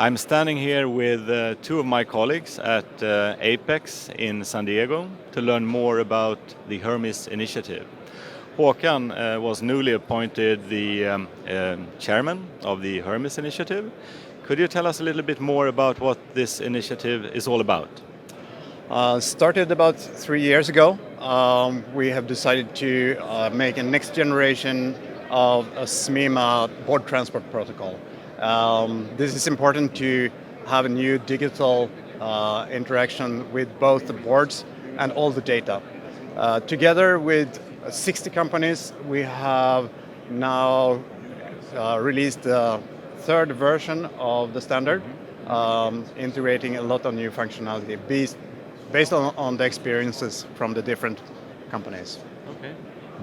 I'm standing here with two of my colleagues at Apex in San Diego to learn more about the Hermes initiative. Håkan was newly appointed the chairman of the Hermes initiative. Could you tell us a little bit more about what this initiative is all about? Started about 3 years ago. We have decided to make a next generation of a SMIMA board transport protocol. This is important to have a new digital interaction with both the boards and all the data. Together with 60 companies, we have now released the third version of the standard, integrating a lot of new functionality based on the experiences from the different companies. Okay.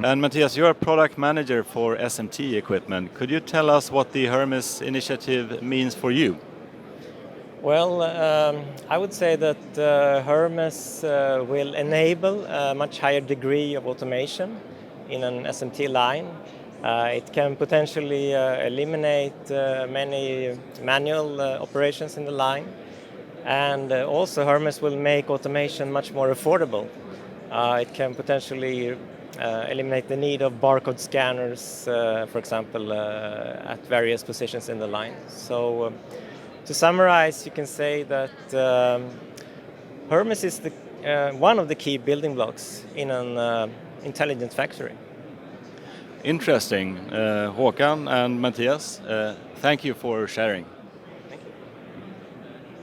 And Mattias, you're a product manager for SMT equipment. Could you tell us what the Hermes initiative means for you? Well, I would say that Hermes will enable a much higher degree of automation in an SMT line. It can potentially eliminate many manual operations in the line. And also Hermes will make automation much more affordable. It can potentially eliminate the need of barcode scanners, for example, at various positions in the line. So to summarize, you can say that Hermes is one of the key building blocks in an intelligent factory. Interesting. Håkan and Mattias, thank you for sharing.